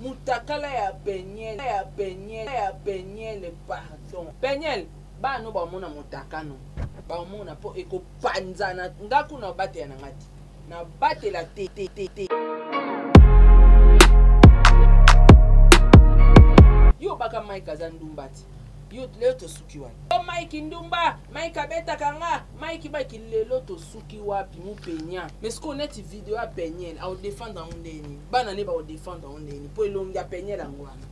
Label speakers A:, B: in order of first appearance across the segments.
A: Mutakala ya Peniel le pardon. Peniel, ba no ba mona mutakano. Ba mona po eko panzana ngaku na bate ya ngati. Na bate la te. Yo baka Mike azandumbati. Yo leo to suki wapi? O Mike ndumba, Mike abeta kanga, Mike lelo to suki wapi mu penya. Mais ce qu'on est vidéo à Peniel, a défendre en ndeni. Bana ne ba o défendre en ndeni. Po ilonga Peniel angwana.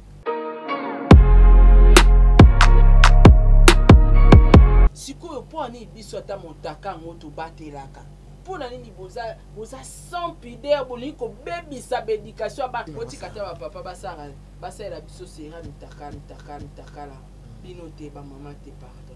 A: Siko po ani biso ata motaka ngoto batelaka. Pour nani boza sans pudeur boliko baby sa bédication ba oti kata ba papa basara la biso sera mitaka la binote ba maman te pardon.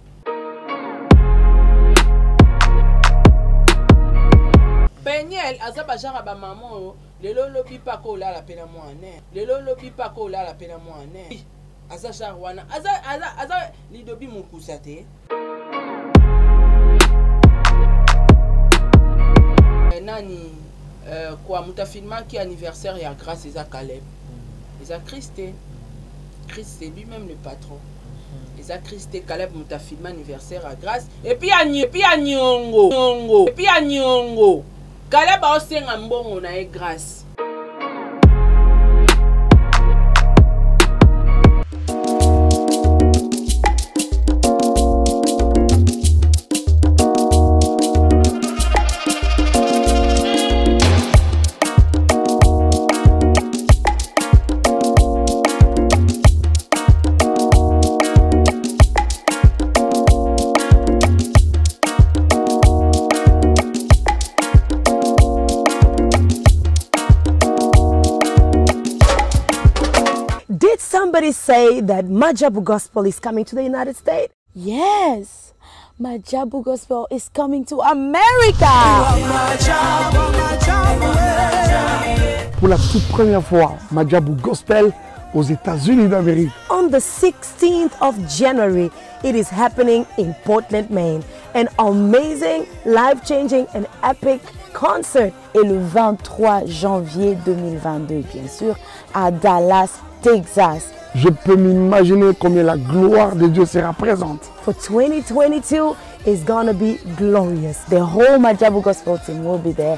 A: Peniel azaba jara ba maman lelo lobi pa ko la pena moane lelo lobi pa ko la pena moane aza jarwana aza lidobi mukusate. Nani quoi mutafilma qui anniversaire ya grâce eza Caleb eza Christé lui-même le patron eza Christé Caleb mutafilma anniversaire à grâce et puis à Nyongo Caleb a osenga mbongo na grâce.
B: Somebody say that Majabu Gospel is coming to the United States? Yes, Majabu Gospel is coming to America.
C: Pour la toute première fois, Majabu Gospel aux États-Unis d'Amérique.
B: On the 16th of January, it is happening in Portland, Maine. An amazing, life-changing and epic concert. Et le 23 janvier 2022, bien sûr, à Dallas, Texas.
C: Je peux m'imaginer combien la gloire de Dieu sera présente.
B: For 2022 is gonna be glorious. The whole Majabu Gospel team will be there.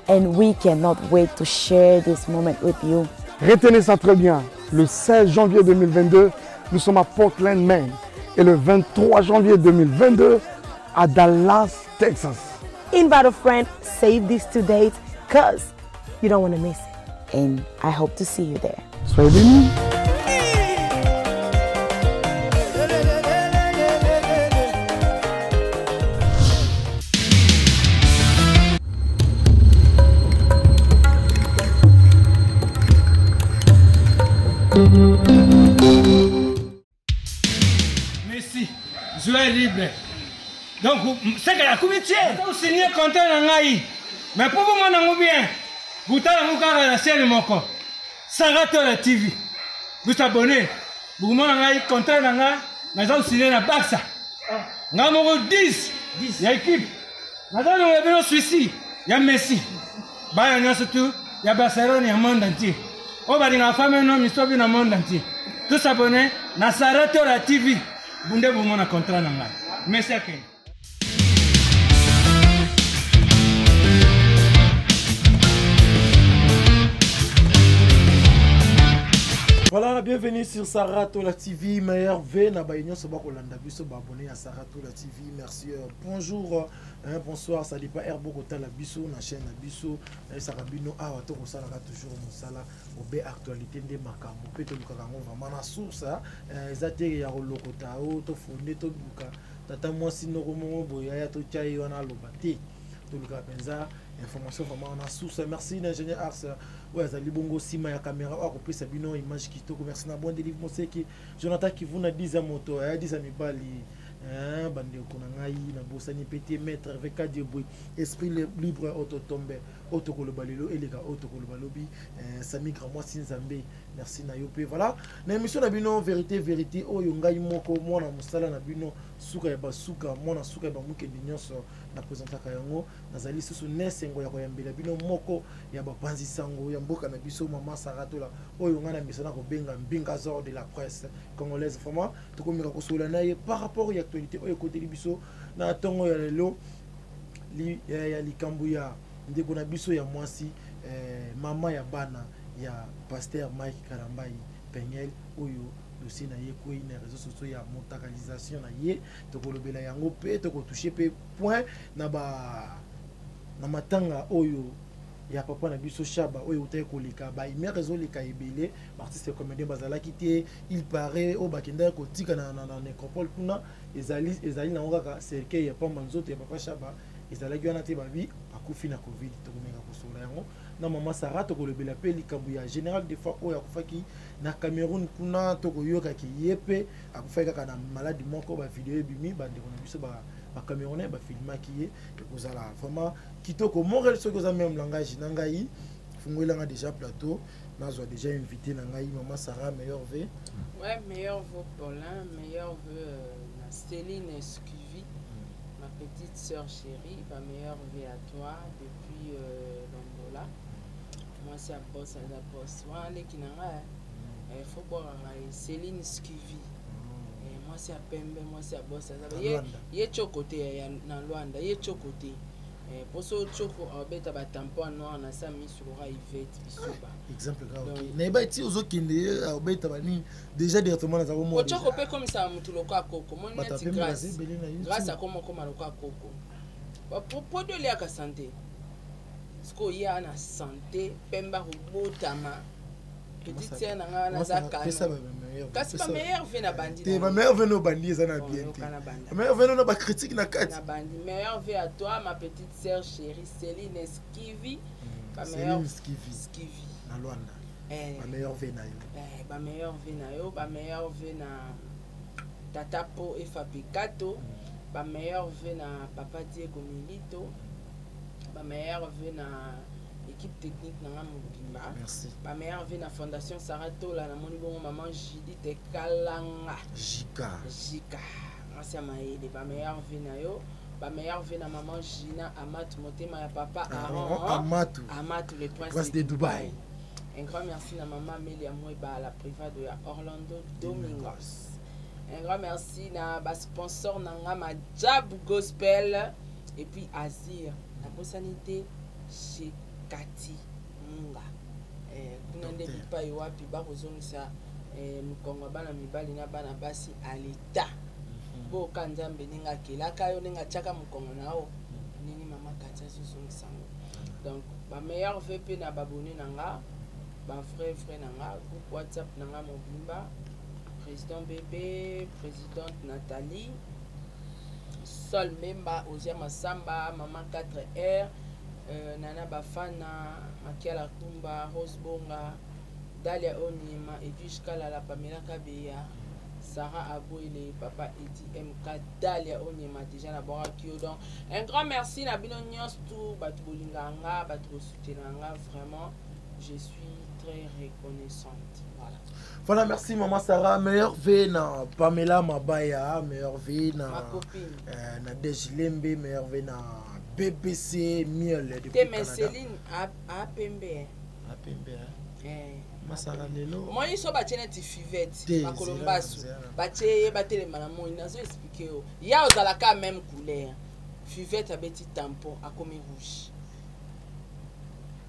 B: And we cannot wait to share this moment with you.
C: Retenez ça très bien. Le 16 janvier 2022, nous sommes à Portland, Maine. Et le 23 janvier 2022, à Dallas, Texas.
B: Invite a friend, save this to date, because you don't want to miss it. And I hope to see you there.
C: Soyez bénis.
D: Merci, joie libre. Donc, c'est que la comité, vous signez contrat dans l'AI. Mais pour vous, mon bien, vous avez la scène de mon corps. Saratola TV. Vous abonnez. Vous avez contrat dans l'AI. Nous avons signé la Barça. Nous avons 10. Il y a équipe. Nous avons Suisse. Il y a Messi. Il y a surtout. Il y a Barcelone, il y a le monde entier. On va dire la femme et l'homme, ils sont dans le monde entier. Tous abonnés. Dans Saratola TV. Vous avez un contrat dans l'AI. Merci à vous.
E: Voilà, bienvenue sur Saratola TV, meilleur V, na baïnyo soba kolanda biso ba abonné à Saratola TV. Merci. Bonjour, bonsoir, ça dépend herbo kota la biso na chaîne na biso. Sarabino awa to kosala toujours mosala obe actualité de makambo pe to lukaka ngo vraiment na source ezate ya kolokota o to fondé to luka tata mwasi noko mo boya ya to chai wana lobate to luka penza information vraiment na source. Merci l'ingénieur Ars. Ouais, ça libongo sima ya caméra ou couper sa bino image qui to merci na bon délivre moseki Jonathan qui vous na 10 moto 10 mibali bande kona ngai na bosani pété maître avec Adieboui esprit libre auto tombe auto kolobalelo eleka auto kolobalobi Sami Gramwa Sinzambe. Merci na yope. Voilà na émission na bino vérité oyo ngai moko mona musala na bino suka ya basuka mona suka ya bamuke nyonso na présentaka yango nazali susu nesengo ya koyambela bino moko ya bapanzi sango ya mboka na biso mama Saratola oyo ngana misana ko benga mbinga zor de la presse congolaise vraiment tokomika kosola na ye par rapport ya actualité oyo côté biso na tongo ya lelo ya likambo ya ndeko na biso ya mwasi mama ya bana ya pasteur Mike Karambai Peniel oyo dossier na ye ko ina réseaux sociaux ya mondialisation na ye tokolobela yango pe tokotoucher pe point na matanga oyo ya papa na biso Shaba oyo utaye koleka ba ime réseau leka ebele artiste comédien bazalaki te il paraît o bakenda ko tika na nécropole kuna ezali na ngaka cercueil ya pamba nzoto ya papa Shaba ezalaki wana te babi akufi na covid tokomeka kosola yango na mama Sarah tokolobela pe likambo ya général de fois oyo akufaki na Cameroun kuna tokoyoka ki yepe akufaki kaka na maladie moko ba vidéo ebimi bandeko na biso ba Camerounais ba filmaki ye ekozala vraiment kitoko morel soki oza même langage na ngai fungolanga déjà plateau nazwa déjà invité na ngai mama Sarah meilleur vœu.
A: Ouais, meilleur vœu Paulin, meilleur vœu na Céline Escuvi, ma petite sœur chérie, ma meilleur vœu à toi depuis l'Angola. Moi c'est à boss à la boss. Moi les kinanga il faut boire Céline Escuvi. Moi c'est à Pembe, moi c'est à boss à la. Yé chocoté ya na Luanda, yé chocoté. Pour ce choco beta ba tampon noir na sa mis sur Yvette bisoba.
E: Exemple grave. Na ba ti ozo kende beta ba ni déjà directement na zako mo.
A: Choco pe comme ça mutuloko akoko. Mon net grâce à comment maloko akoko. Pour de la santé. Ce qu'il y a na santé, Pemba robotama. Petite sœur na zaka. Kasi ba meilleur vœu na bandi.
E: Te ba meilleur vœu no bandi ça na bien. Meilleur vœu no ba critique na kati.
A: Na bandi. Meilleur vœu à toi ma petite sœur chérie Céline Esquivi. Ba meilleur Esquivi
E: na Luanda. Ba meilleur vœu na yo.
A: Ba meilleur vœu na yo, ba meilleur vœu na Tata Po et Fabricato. Ba meilleur vœu na Papa Diego Milito. Ba meilleur vœu na équipe technique na Mobimba.
E: Merci.
A: Ma mère vient à la Fondation Saratola na moni bon maman Judith Kalanga.
E: Jika.
A: Merci à Maïli. Ma mère vient à yo. Ma mère vient à maman Gina Amat Motema ya papa Aaron. Amatou le prince
E: de Dubaï.
A: Un grand merci à maman Melia Moueba la privée de Orlando Domingos. Un grand merci à ba sponsor na ma Jab Gospel et puis Azir la possibilité chez Kati Munga. Kuna ndebi pa yowapi bakozongisa mukongo bana mibali na bana basi à l'état. Bo kanzambe ninga kelaka yo ninga chaka mukongo nao. Nini mama Katia zozongisa. Donc ba meilleur VP na babone nanga, ba frère nanga, groupe WhatsApp nanga Mobimba, président bébé, présidente Nathalie, Sol Memba, Ozia Masamba, maman 4R. Nana Bafana, Makiala Kumba, Rose Bonga, Dalia Onyema, Edwige Kalala, Pamela Kabeya, Sarah Abouile, Papa Edi MK, Dalia Onyema, déjà na Borakio. Donc, un grand merci na bino nyos tout, batu bolinganga, batu soutenanga, vraiment, je suis très reconnaissante.
E: Voilà, merci maman Sarah. Meilleur vœu na Pamela Mabaya, meilleur vœu na
A: ma copine.
E: Na Dejilembe, meilleur vœu na BBC miel depuis
A: Canada. Céline a Pembe.
E: A Pembe. Masara lelo.
A: Moi ils sont battus net fivette. Ma Colombasu. Batté batté les manamons. Ils nous expliqué. Il y a aux alaka même couleur. Fivette a petit tampon à comme rouge.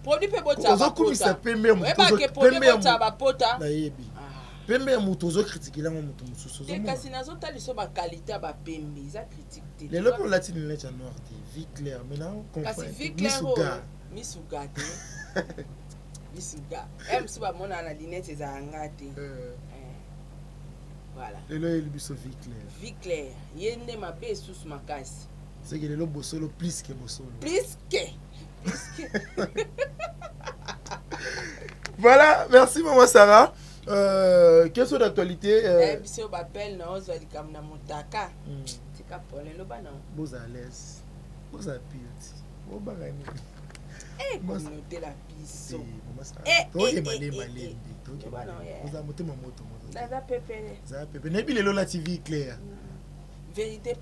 A: Produit pe bota.
E: Ozo comme ça Pembe muto.
A: Pembe ba pota.
E: Na yebi. Pembe muto ozo critiquer lango muto mususu.
A: Te kasi nazo tali so ba qualité ba Pembe. Ils a critique.
E: Les locaux latines les gens noirs vie claire maintenant
A: comprendre misuga misuga em suba mona na lunette za ngate voilà
E: le lo il biso
A: vie claire yende mabe sous makasi
E: c'est que le lo bosolo plus que bosolo voilà merci maman Sarah. Quelles sont d'actualité
A: biso bapel na ozo likam na motaka tika pole lo bana
E: boza à l'aise boza pioti bo bagani
A: communauté la biso
E: malé boza motema moto
A: za pepe
E: na bi lelo la TV claire
A: vérité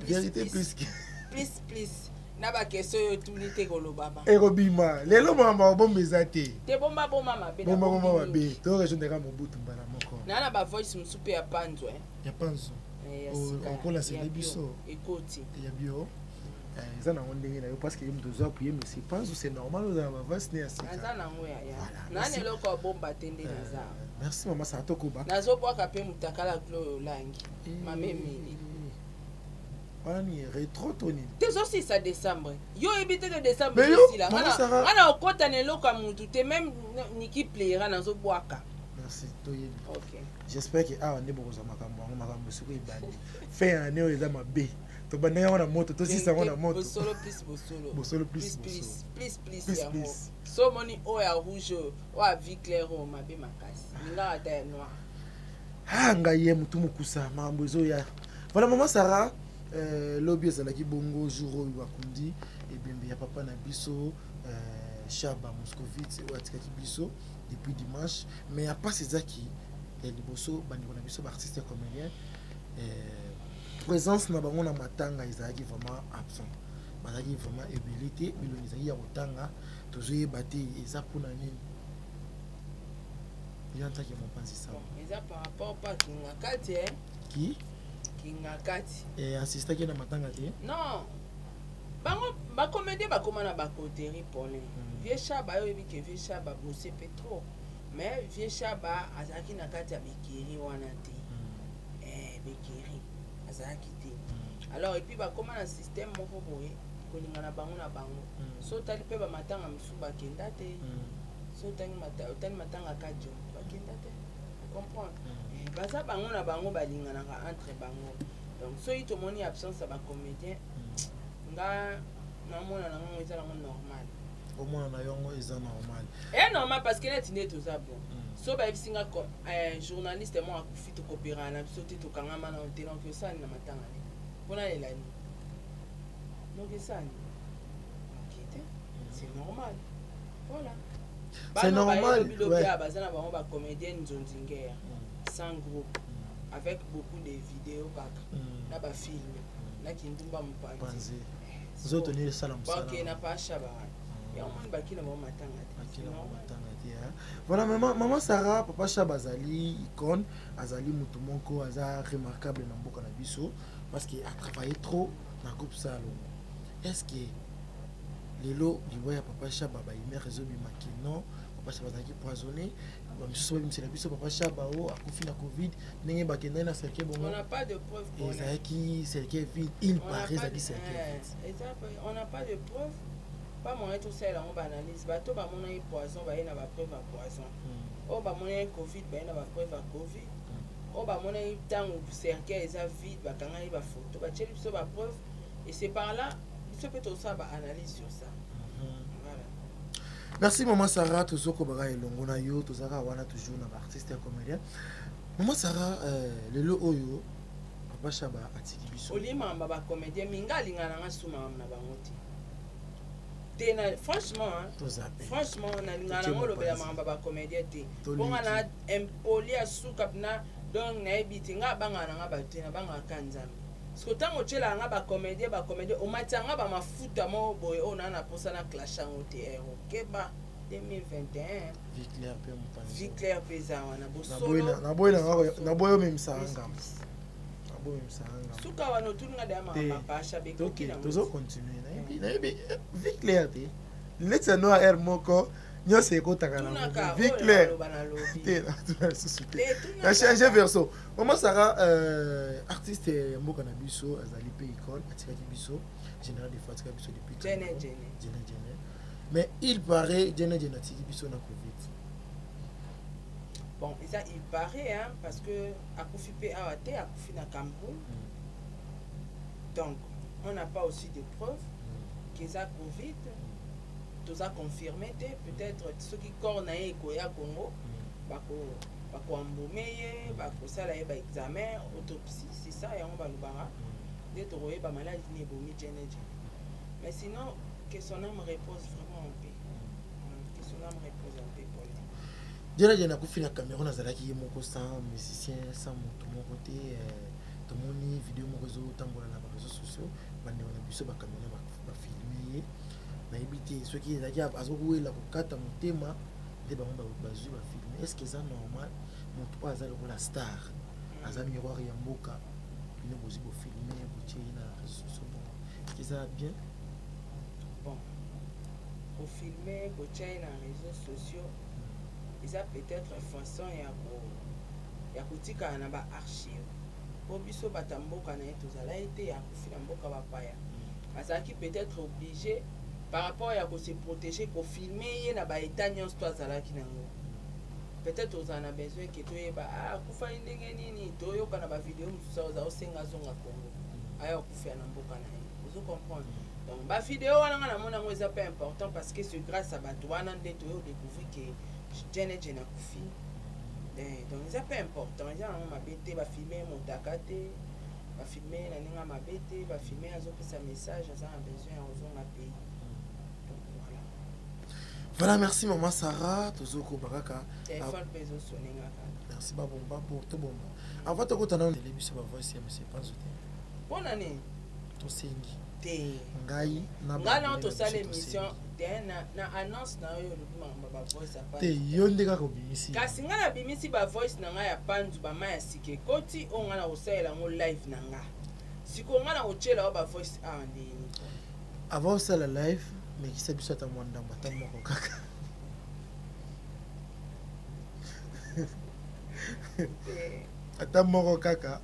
E: plus
A: plus Na ba question yo tuni te kolobama.
E: Erobima. Lelo mama bombe zate.
A: Te bomba mabe.
E: Bomba mabe. To rejondera mobutu mbala moko.
A: Na ba voice msupe ya panzo
E: Ya panzo. Okola c'est biso.
A: Ekoti.
E: Ya bio. Eza na ndenge na yo parce que yem dozo appuyer mais c'est panzo c'est normal aux ma voice ne asika.
A: Eza na ngoya ya. Na ne loko bomba tende na za.
E: Merci maman ça to ko ba.
A: Nazo bwaka pe mutakala klo langi. Mamemi.
E: Ani rétro toni.
A: Tezo si ça décembre. Yo ebité de décembre
E: ici
A: là. Ana okota ne loka mutu te même niki plaira nazo bwaka.
E: Merci toyebi.
A: OK.
E: J'espère que ah ne bokoza makambo suko ibandi. Fait un neo eza mabe. To banaya wana moto to sisa wana moto.
A: Bosolo plus bosolo.
E: Bosolo plus
A: plus. So moni o ya rouge o a vie claire o mabe makasi. Ninga ata ya noir.
E: Ah ngaye mutu mukusa mambo ezo ya. Voilà maman Sarah lobby ezalaki bongo jour oyo bakundi ebembe ya papa na biso Chaba Moscovitz oyo atikaki biso depuis dimanche mais ya pas ezaki liboso bandeko na biso baartiste comédien présence na bango na matanga ezalaki vraiment absent bazalaki vraiment ébélité bilongi ezalaki ya kotanga tozoyeba te eza mpona nini yantaki mopanzi sa
A: eza par rapport pa kinga kati
E: qui
A: kinga kati
E: assistaki na matanga te
A: non bango bacomédie bakoma na bakoteri pole vie Chaba oyebi ke vie Chaba bose pe trop mais vie Chaba azalaki na kati ya bekeri wana te bekeri azalaki te alors et puis bakoma na système moko boye kolinga na bango so tali pe bamatanga misu bakenda te so tali matanga kajo bakenda te comprendre baza bango na bango balinganaka entre bango donc so ito moni absence ya bacomédien nga namona na ngo eza nango normal
E: omona na yongo eza normal
A: normal parce que neti nde toza bon so bayebisinga journaliste mo akufi tokopera na biso te tokangama na te donc esani na matanga ne mpona lelani donc esani okite c'est normal voilà
E: c'est normal
A: ouais baza na bango bacomédienne nzonzingere sans groupe avec beaucoup de vidéos kaka na bafilme na kindumba mopanzi
E: zoto ni sala msala
A: ok na pas Chaba ya omoni bakina bango matanga
E: te voilà maman Sarah papa Chaba azali icône azali mutu moko aza remarquable na mboka na biso parce qu'il a travaillé trop na groupe Salon. Est-ce que lelo liwa ya papa Chaba ba imer ezobima non papa Chaba azali poisonné bamisusu babimisela biso papa Chaba o akufi na covid ndenge bakendai na cercueil bongo
A: on n'a pas de preuve
E: ezalaki cercueil vide il paraît ezalaki cercueil
A: vide on n'a pas de preuve pas moyen tosala yango baanalyse bato bamonaki poison baye na bapreuve ya poison oyo bamonaki covid baye na bapreuve ya covid oyo bamonaki ntango cercueil eza vide bakangaki bafoto batieli biso bapreuve et c'est par là biso mpe tosala baanalyse sur ça.
E: Merci maman Sarah tozoko baka elongo na yo tozaka wana toujours na artiste et comédien maman Sarah lelo oyo papa Chaba atiki biso
A: olimamba ba comédien minga alingana nga suma na bango te na franchement na lingana ngo lobela mamba ba comédien te bonga na impoli asuka na donc na ebiti nga bangana nga bato na banga kanzambe parce que tango tshela nga ba comédien o matanga ba mafuta mo boye ona na posa na clash en OTR keba 2021 vie claire pesa wana bosolo
E: na boyo même sanga
A: suka wana tunga da mama pasha be
E: OK tozo continuer na ebi vie claire te let's no air moko nyose ekotaka na vie claire te na changer verso maman Sarah artiste mboka na biso azali pe icône atikaki biso général de fatika biso depuis
A: Jene
E: mais il paraît Jene atiki biso na covid
A: bon ça il paraît hein parce que akufi pe awate akufi na Cameroun donc on n'a pas aussi de preuves que ça covid tout a confirmé peut-être ceux qui corna et koya Congo bako ambomeye bako sala ba examen autopsie c'est ça et on va le bara de trouver ba maladie ni bomi Jene mais sinon que son âme repose vraiment en paix que son âme repose en paix pour lui
E: Jene akufi na Cameroun azalaki moko sans musicien sans moto moko te tomoni vidéo moko zo tambola na ba réseaux sociaux bande na biso ba Cameroun ba filmer ye nayebi te soki ezalaki azokowela kokata motema nde bango bazwi bafilme. Est ce que eza normal moto mpo aza lokola star aza miroir ya mboka bino bozwi bofilme botie na réseau sociaux bon est ce que eza bien?
A: Bon, kofilme kotia na réseaux sociaux eza peut-être façon ya kotikala na baarchive po biso bata mboka na ye tozala ete ya kofila mboka bapaya azalaki peut-être obligé par rapport ya kose protéger kofilme ye na baétat nyonso to azalaki nango. Peut-être ozala na besoin ke toyeba akufali ndenge nini toyoka na bavideo mosusu oza osenga zonga Congo aya okufela na mboka na ye ozo comprendre. Donc bavideo wana nga namona yango eza pas important parce que c'est grâce à bato wana nde toyo découvrir ke jene akufi. Donc eza pas important eza nango mabe te bafilme motaka te bafilme na ndenge ya mabe te bafilme azopesa message aza na besoin ya kozonga pays. Donc voilà.
E: Voilà, merci maman Sarah tozoko bakaka
A: téléphone peso sonenga kaka.
E: Merci babomba pour tout bomba. Avant de continuer na télévision ba voice ya monsieur pas sauter.
A: Bonne année.
E: To sengi.
A: Te.
E: Ngai na
A: ba. Ngana to sala émission te na annonce na yo le ba voice apa.
E: Te yonde ka ko bimisi.
A: Kasi ngana bimisi ba voice na nga ya panzu ba maya sike koti o ngana osala ngo live na nga. Siko ngana ochela ba voice ndi.
E: Avant ça la live mais qui sait biso ta mwanda mata moko kaka. Ata moko kaka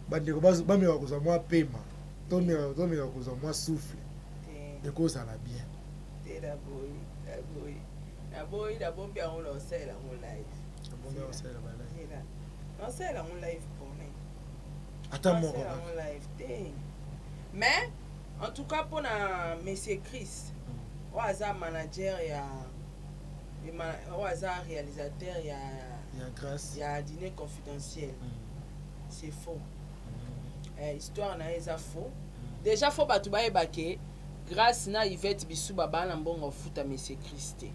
E: bandeko bameka kozwa mwa pema tomeka kozwa mwa souffle ekozala bien
A: te naboyi nabombi yango na osala yango live nasala yango live pone
E: ata moko
A: yango live te mais en tout cas mpona monsieur Chris oyo aza manager ya oyo aza réalisateur
E: grâce
A: ya dîner confidentiel. C'est faux. Histoire na eza faux. Déjà faux batu bayeba ke grâce na Yvette Bissou baba na mbongo futa monsieur Christé.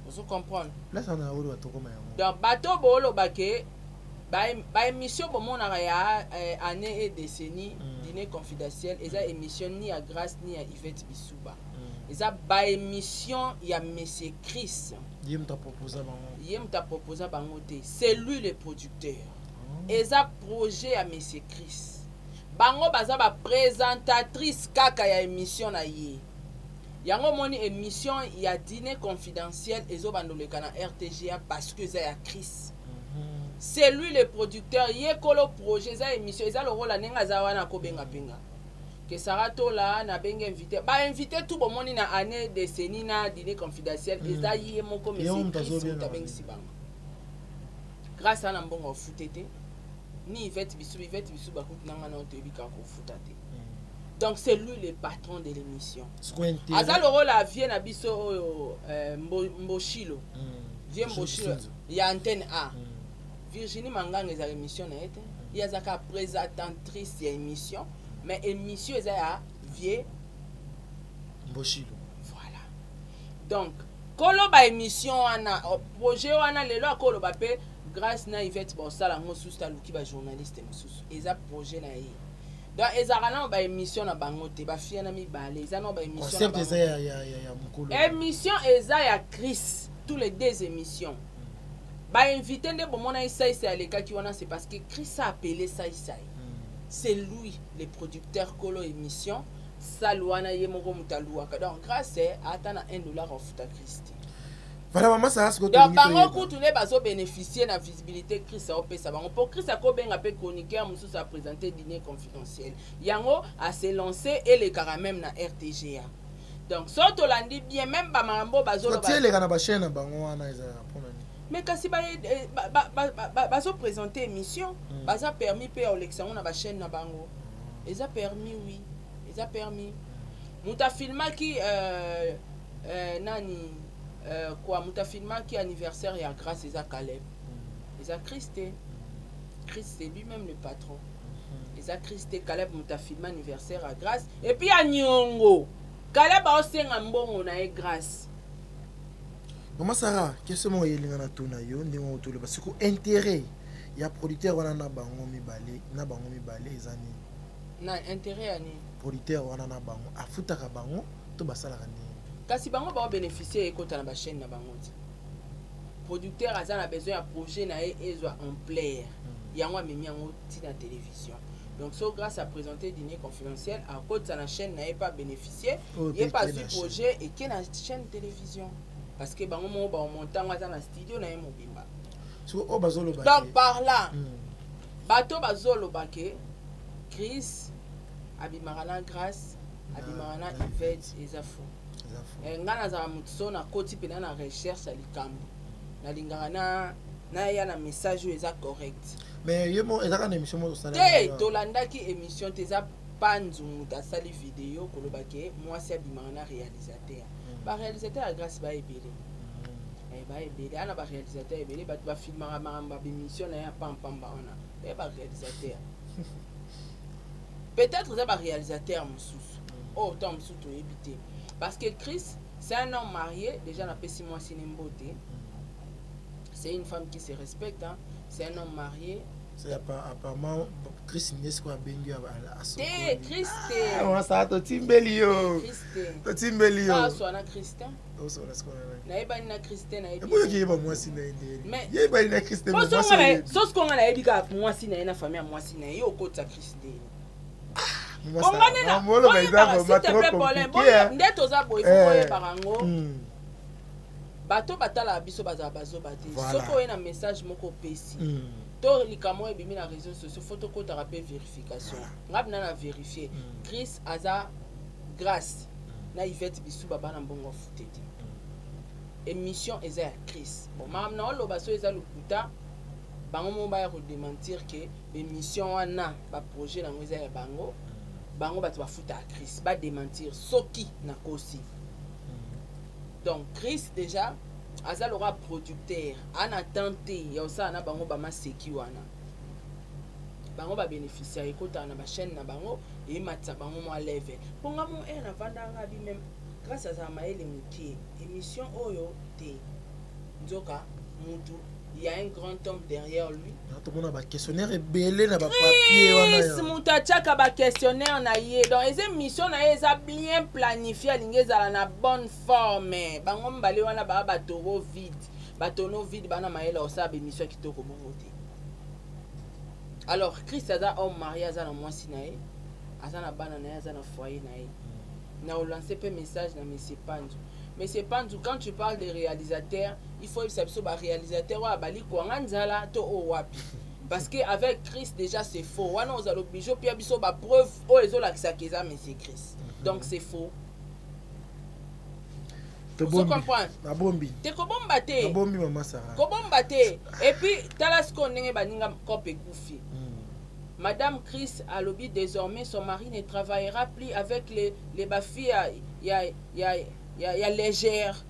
A: Vous comprenez?
E: Là ça na olo batoko mayango.
A: Donc bato bolo bake ba émission bomonaka ya année et décennie dîner confidentiel eza émission ni ya grâce ni ya Yvette Bissou ba. Eza ba émission ya monsieur Chris.
E: Yem t'a proposé bango te. C'est lui le producteur. Eza projet à monsieur Chris. Bango baza ba présentatrice kaka ya émission na ye. Yango moni émission ya dîner confidentiel ezo bandoleka na RTGA parce que ça ya Chris. C'est lui le producteur. Ye kolo projet za émission eza le rôle nenga za wana ko benga penga. Que Sarato là na benga invité. Ba invité tout bon moni na année décennie na dîner confidentiel eza ye moko monsieur Chris ta benga si bango. Grâce à Nambongo Foutete, ni Yvette Bissou bakut nanga na otebika ko futate. Donc c'est lui le patron de l'émission. Aza le rôle à vie na biso Mboshilo. Vie Mboshilo ya antenne A. Virginie Manganga eza émission na ete. Ya zaka présentatrice ya émission, mais émission eza ya vie Mboshilo.
A: Voilà. Donc kolo ba émission wana projet wana lelo akolo ba pe grâce na Yvette bosala ngo susta luki ba journaliste mususu eza projet na ye. Donc ezarana ba émission na bango te ba fia na mibale eza no ba émission
E: concept eza ya mukolo.
A: Émission eza ya Chris tous les deux émissions. Ba invité nde bomona Isaï c'est aleka ki wana c'est parce que Chris a appelé ça Isaï. C'est lui le producteur kolo émission Saluana ye moko mutaluaka. Donc grâce à atana $1 en futa Christi.
E: Voilà maman ça ce que tu
A: donc bango kutune bazo bénéficier na visibilité Chris a opesa bango pour Chris a ko benga pe chroniqueur mususu a présenter dîner confidentiel yango a se lancer et les cara même na RTGA. Donc so to landi bien même ba mambo bazo
E: ba tie les kana ba chaîne bango wana eza pona ni
A: mais kasi bazo présenter émission baza permis pe Alexandre na ba chaîne na bango eza permis oui eza permis muta filma ki nani quoi mutafilma qui anniversaire ya grâce eza Caleb eza Christé lui-même le patron eza Christé Caleb mutafilma anniversaire à grâce et puis à Nyongo Caleb a osenga mbongo na e grâce.
E: Maman Sarah question mo yelinga na tona yo ndingo otolo parce que intérêt ya producteur wana na bango mibale ezani
A: na intérêt ani
E: producteur wana na bango afutaka bango to basalaka nini
A: kasi bango ba bénéficier ekota na ba chaîne na bango ti producteur aza na besoin ya projet na ye ezwa ampleur yango amemi yango ti na télévision donc so grâce à présenter dîner confidentiel à côté de la chaîne n'a pas bénéficié il pas du projet et qui na chaîne télévision parce que bango mo ba montant dans la studio na mobimba
E: so o bazolo ba
A: donc par là bato bazolo baké Chris abimarana grâce abimarana Yvette ezafo ngana za mutso na koti pena na recherche à likambo na lingana na ya na message eza correct
E: mais yemo ezaka na émission mo sala
A: tolandaki émission teza panzu muta sali vidéo kolobake moi c'est abimana réalisateur ba réalisateur à grâce ba ebele ba ebele ana ba réalisateur ebele ba filmera mamba émission na ya pam pam ba ona ba réalisateur peut-être ça ba réalisateur mususu oh tant mususu to ebité parce que Chris c'est un homme marié déjà na pesi moi sinembote c'est une femme qui se respecte hein. C'est un homme marié.
E: C'est apparemment Chris Nesco a bengu à
A: Chris
E: on ça to timbelio. To timbelio.
A: Ah so na Christian.
E: Oh so na skona.
A: Na eba na Christian na eba.
E: Mo ki ba moi sina inde.
A: Mais
E: yeba na Christian.
A: So ko ngala ebika moi sina na famille moi sina yo ko ta Christian.
E: Mo lo ba ida ba trop compliqué.
A: Ndeto za boy fo barango. Bato batala biso baza bazo bate soko ena message moko pesi to likamo ebimi na réseaux sociaux photo ko ta rappel vérification ngabina na vérifier Chris aza grâce na Yvette bisu baba na mbongo futete émission eza ya Chris bon mam na olo baso eza lukuta bango mo ba ya démentir que émission wana ba projet na ngeza ya bango bato ba futa Chris ba démentir soki na kosi. Donc Chris déjà azal aura producteur en attente ya osa na bango ba maseki wana bango ba bénéficiaire ekota na ba chaîne na bango et matsa bango mo level ponga mo na vanda ngabi même grâce à Zamaël Miki émission oyo te nzoka mutu il y a un grand homme derrière lui.
E: Tout le monde a un questionnaire et belé na ba papier wana.
A: Si muta chaka ba questionnaire na ye donc les émissions na ye ça bien planifié lingeza na bonne forme. Bango mbale wana ba batoro vide. Batono vide bana maela osa ba émission kitoko bovote. Alors Chris aza homme marié aza na mwasi na ye. Aza na bana na ye aza na foyer na ye. Na o lancer peu message na monsieur Pandu. Mais c'est pas quand tu parles des réalisateurs, il faut savoir que réalisateur wa bali ko nganzala to o wapi. Parce que avec Chris déjà c'est faux. Wana ozalo bijo pia biso ba preuve o ezola kisakeza mais c'est Chris. Donc c'est faux. Tu comprends?
E: Na bombi.
A: Te ko bomba te.
E: Na bombi maman Sarah.
A: Ko bomba te. Et puis talasko ndenge baninga kope kufi. Madame Chris a lobby désormais son mari ne travaillera plus avec les bafis ya légère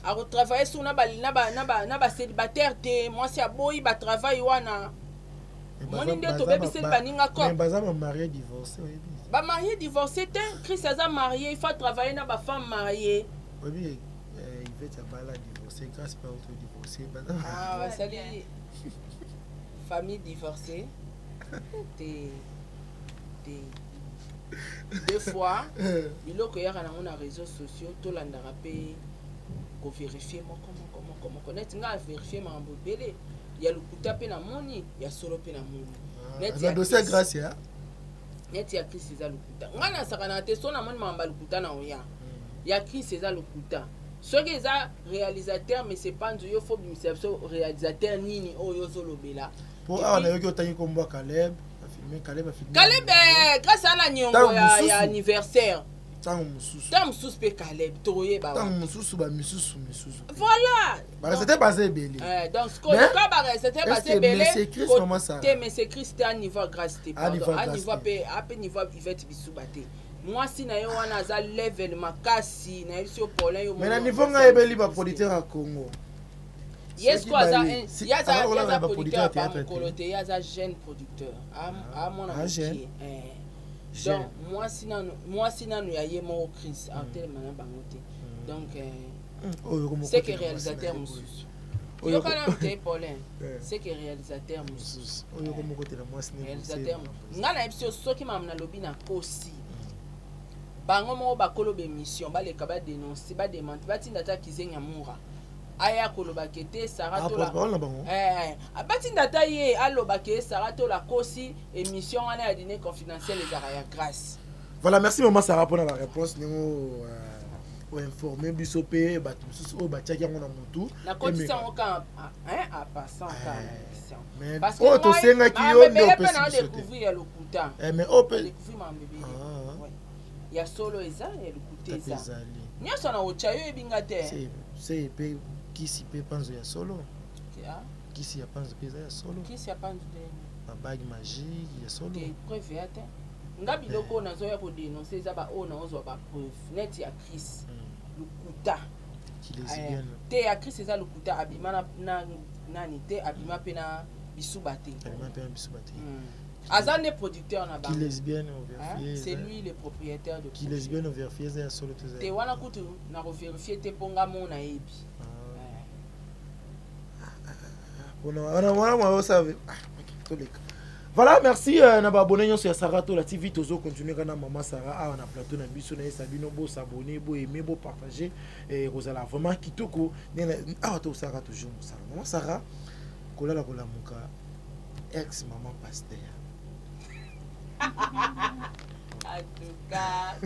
A: a retravailler sur na ba célibataire te moi c'est aboyi ba travail wana moni ndeto bebiseli baninga ko
E: mais baza ba marié divorcé oui
A: ba marié divorcé te Chris aza marié il faut travailler na ba femme mariée
E: oui il veut ta bala divorcé grâce pas autre divorcé
A: ah sali famille divorcée te deux fois biloko yaka nango na réseaux sociaux tolandaka mpe kovérifie moko net nga vérifie makambo ebele ya lokuta mpe namoni ya solo mpe namoni neti ya Chris eza lokuta nga nasakanaka te so namoni makambo ya lokuta na oya ya Chris eza lokuta soki eza réalisateur mais c'est pas nzoyo fo bimisa biso réalisateur nini oyo ozolobela
E: po awa nayoki otangi kombo Caleb
A: Caleb grâce à la nyongo ya anniversaire
E: tango mususu
A: pe Caleb toye ba
E: tango mususu ba misusu
A: voilà
E: ba c'était basé belé
A: donc ce qu'on ba c'était basé belé
E: c'est Chris comment ça
A: mais c'est Christian niveau grâce te à niveau pe niveau Yvette bisubate moi si na yo wana za level makasi na yo problème yo
E: mais na niveau nga ebeli ba producteur à Congo.
A: Yes quoi ça il y a ça producteur par coloté il y a ça jeune producteur à mon avis donc moi sinon il y a yemo Chris en tellement na bangote donc c'est que réalisateur mususu yo kana mte Paulin c'est que réalisateur mususu
E: oyo komo côté la moi sinon
A: réalisateur ngana episode soki mam na lobby na kosi bango mo bakolo be mission baleka ba dénoncer ba démentir batinda ta kizenga mura aya koloba kete Sarato la batinda ta ye aloba ke Sarato la kosi émission wana ya dîner confidentiel les ya grâce.
E: Voilà, merci maman Sarah pour la réponse. Nous informer bisopé batusus o batiaki yango na mutu
A: na kotisa ngoka a passant
E: parce que to senga ki yo ndio pesi
A: découvrir le kuta
E: mais open
A: découvrir ma bébé ya solo eza ya lukuta eza nyasa na ochayo ebingate
E: c'est pe kisi pe panzo ya solo kisi ya panzo pe ya solo
A: kisi ya panzo de
E: bague magique ya solo
A: ke preuve ate ngabi loko na zo ya ko dénoncer eza ba ona ozo ba preuve net ya Chris lukuta
E: qui lesbienne
A: te ya Chris eza lukuta abima na nani te abima pe na bisubate
E: abima pe na bisubate
A: Azane producteur na ba
E: qui lesbienne vérifier
A: c'est lui le propriétaire de
E: qui lesbienne vérifier ya solo tout ça
A: te wana kutu na vérifier te ponga mona ebi
E: Voilà, merci Nababonné sur Sarato la TV Tozo continuer quand maman Sarah on a plateau na biso na Sabino bo s'abonner bo aimer bo partager et Rosala vraiment kitoko to Sarah toujours Sarah maman Sarah kola la kola muka ex maman pasteur
A: en tout cas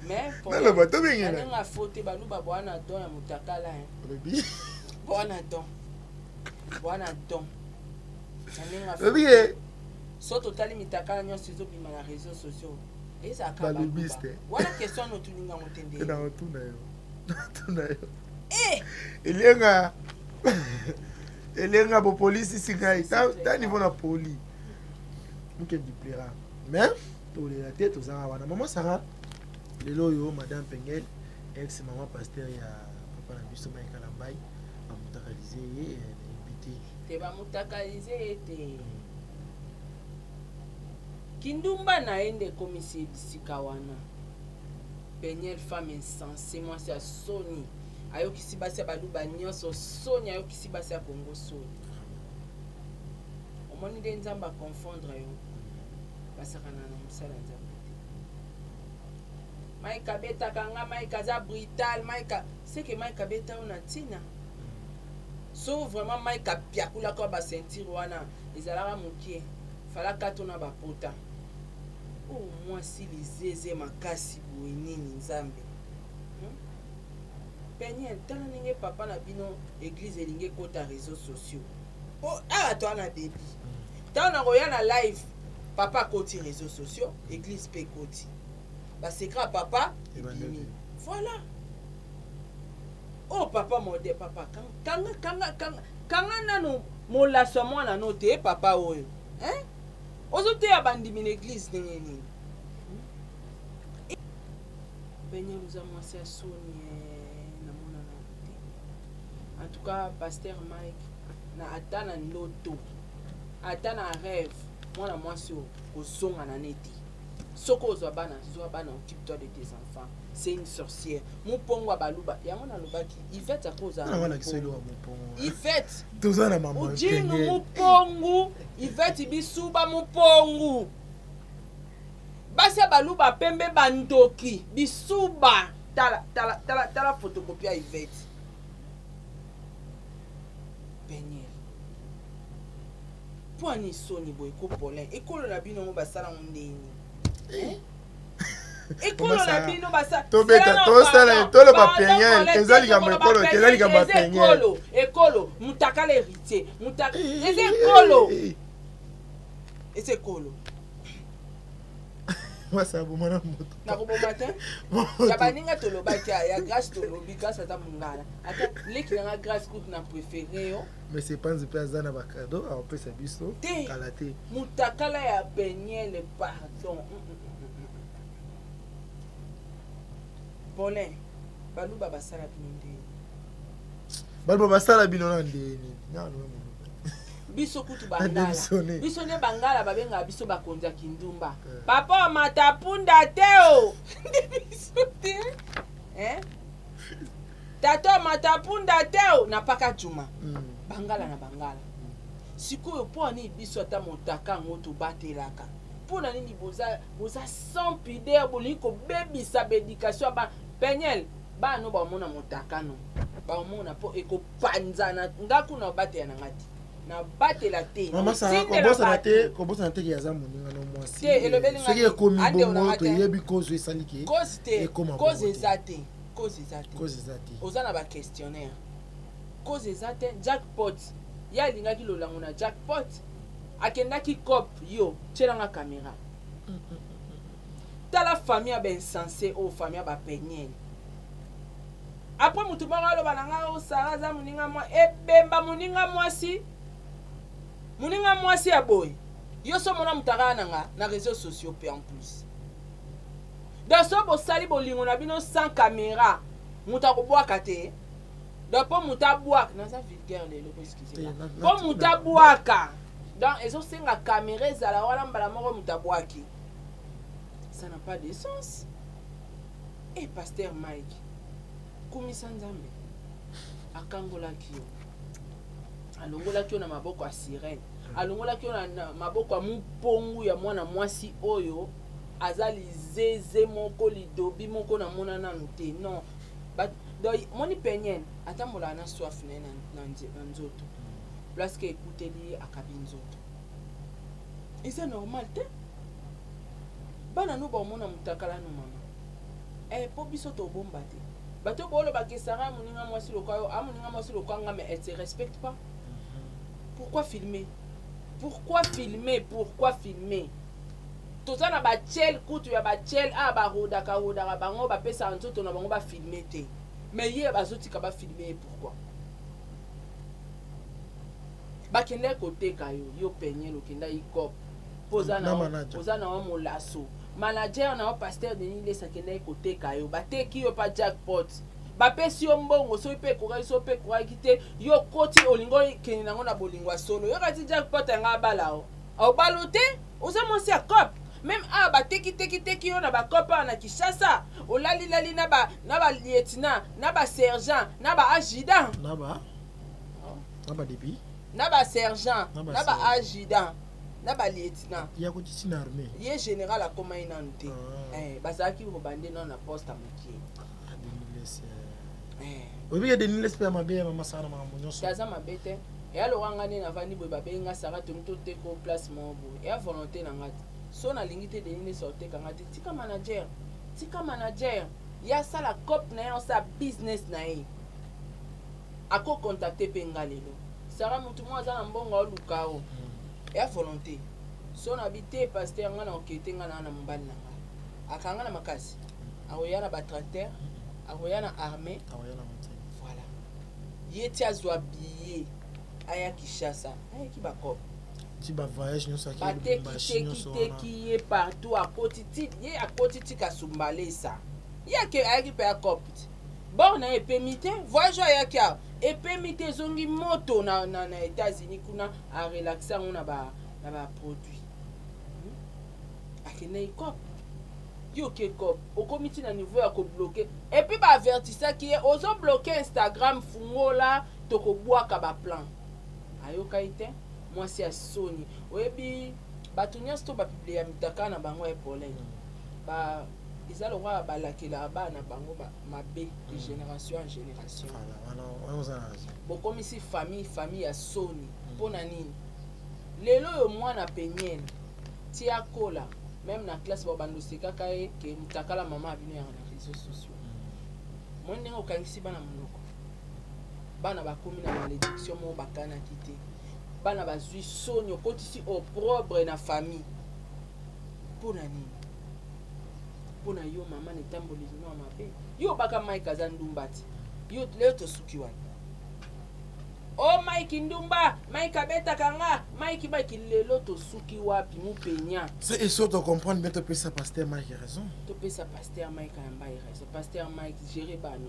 A: mais pour
E: le bateau bien
A: na nga faute balu ba bwana don ya mutakala hein bwana don
E: oui
A: so total mitakala nyo sizo bima na réseaux sociaux et ça ka wana question no tuninga motende
E: na tuna yo elenga bo police singai ta niveau na poli muke diplera mais to la tête aux wana maman Sarah lelo yo madame Pengel ex maman pasteur ya papa na biso mai kalambai amutakalize ye invité
A: te ba mutakalize te kindumba na ende komisi bisika wana Pengel femme insensée moi c'est Sony ayo kisi basi baluba nyonso Sony ayo kisi basi Congo Sony omoni de nzamba confondre yo basakana na musala nzamba Maïka beta kanga Maïka za brutal Maïka c'est que Maïka beta on a tina so vraiment Maïka piakula ko ba sentir wana ezalaka mokie fala katona ba pota oh moi si les zézé makasi boinini nzambe Peniel tala ninge papa na bino église elinge kota réseaux sociaux oh ah toi na débit tala na roya na live papa koti réseaux sociaux église pe koti ba secret papa voilà oh papa modé papa kanga nano molaso mwana no te papa oyo hein ozote ya bandimi l'église nini Peniel nous a moi c'est Sony na mona na en tout cas pasteur Mike na atana ndoto atana rêve mwana mwasi kozonga na neti soko ozwa bana occupe-toi de tes enfants c'est une sorcière mupongo baluba yango na lobaki Yvette akoza Yvette
E: tozana mama
A: ujinu mupongo Yvette bisuba mupongo basi baluba pembe bandoki bisuba tala photocopie ya Yvette Peniel poani Sony boy ko polin ekolo na bino mo basala ndeni ekolo na bino basala
E: to beta to sala to le ba Peniel ezali kama ekolo ezali kama Peniel
A: ekolo mutakala héritier mutakala ekolo ekolo
E: moi ça bon mana moto
A: na ko bon matin ya baninga to lobaki ya grâce to lobi grâce ata mungala ata leki na grâce coup na préféré yo
E: mais c'est pas un peu azana ba cadeau on peut sabiso kalaté
A: mutakala ya Peniel pardon Paulin baluba basala bino
E: baluba basala bino na ndeni nyalo
A: biso kutu bangala biso ne bangala babenga biso bakonza kindumba papa matapunda teo biso te tato matapunda teo na paka juma bangala na bangala sikoyo po ani biso ata motaka ngoto batelaka mpona nini boza sans pudeur bolingi kobebisa baéducation ba Peniel bano bamona motakano bamona mpo ekopanzana ngakuna obatela na ngati na batela te
E: mama ça kobosa na te ki aza moninga no mwasi
A: ce
E: qui est commis bongo to yebi cause esaliki
A: cause ezate oza na ba questionnaire cause ezate jackpot ya lingaki lolango na jackpot akendaki cop yo tielanga caméra tala famille ben insensé o famille ba Peniel après mutu moko aloba na nga osara za moninga mwa ebemba moninga mwasi ya boy yo so mona mutaka nanga na réseaux sociaux pe en plus donc so bosali bolingo na bino sans caméra muta kobwaka te donc po muta bwaka naza vulgaire lelo excusez-moi po muta bwaka donc ezosenga caméra ezala wana mbala moko muta bwaki ça n'a pas de sens. Et pasteur Mike kumisa nzambe akangolaki yo alongolaki yo na maboko ya sirene alongolaki yo na maboko ya mupongu ya mwana mwasi oyo aza lizeze moko lidobi moko na mona nanu te non donc moni Peniel atambola na soif na nzoto parce que ekuteli akabi nzoto c'est normal te bana no bamona mutakala no mama po biso to bomba te bato bolo bakesara moninga mwasi lokayo amoninga mwasi lokanga mais elle se respecte pas. Pourquoi filmer tozana ba chel kutu ya ba chel ba rodaka bango ba pesa nzoto na bango ba filmer te mais ye bazotika ba filmer pourquoi bakende côté kayo yo Peniel okenda ikop posana wa molaso manager na pasteur Denis Lesa kende côté kayo bateki yo pa jackpot bapesi yo mbongo so pe korai kite yo koti olingo keni nango na bolingwa solo yo kati jackpot nga balao au balote oza monsi ya cop même bateki yo na ba copa na Kishasa olali na ba lieutenant na ba sergent na ba adjudant na ba depuis na ba sergent na ba adjudant na ba lieutenant
E: ya ko tisi na armée
A: ye général akoma inante bazaki ko bande na poste à moitié
E: obi ya Denis Lesa mabe mama sana mama nyonso
A: kaza mabete ya loranga ne na vandi boy babenga sara to te ko place mobo ya volonté na ngati so na lingite Denis Lesa oteka ngati tika manager ya sala cop na yo sa business na ye ako contacter penga lelo sara mutu mo azana mbongo olukao ya volonté so na bité pasteur nga na okete nga na mbali na nga akanga na makasi akoya na ba tracteur akoya na armée voilà yeti azwa billet aya Kishasa ki ba cop
E: ti ba voyage nyonso
A: ki ye partout à kotiti kasumbalesa yake ayaki pe cop bon na epemite voyage ayaki a epemite zongi moto na États-Unis kuna a relaxer na ba produit akene cop yo ke cop okomiti na niveau ya ko bloquer et puis ba avertisa ki ozo bloquer Instagram fungola to ko bwaka ba plan ayoka ite mwasi ya soni oyebi bato nyonso to bapublie ya mitaka na bango ya polin ba ezalo wa balakela bana bango mabe de génération en génération bokomisi famille ya soni mpona nini lelo yo mwana Peniel tia kola même na classe babandosekaka ye ke mutakala mama abino ya na réseaux sociaux mo ndenge okangisi bana monoko bana bakomi na malédiction mo bakanaki te bana bazwi soni okotisi opprobre na famille mpona nini mpona yo mama netamboli lino ya mabe yo baka Mike aza ndumba ti yo leo tosuki wana oh Mike ndumba Mike abetaka nga Mike lelo tosuki wapi mupenya
E: c'est sûr de comprendre bien to pesa pasteur Mike raison
A: to pesa pasteur Mike amba raison pasteur Mike gérer bano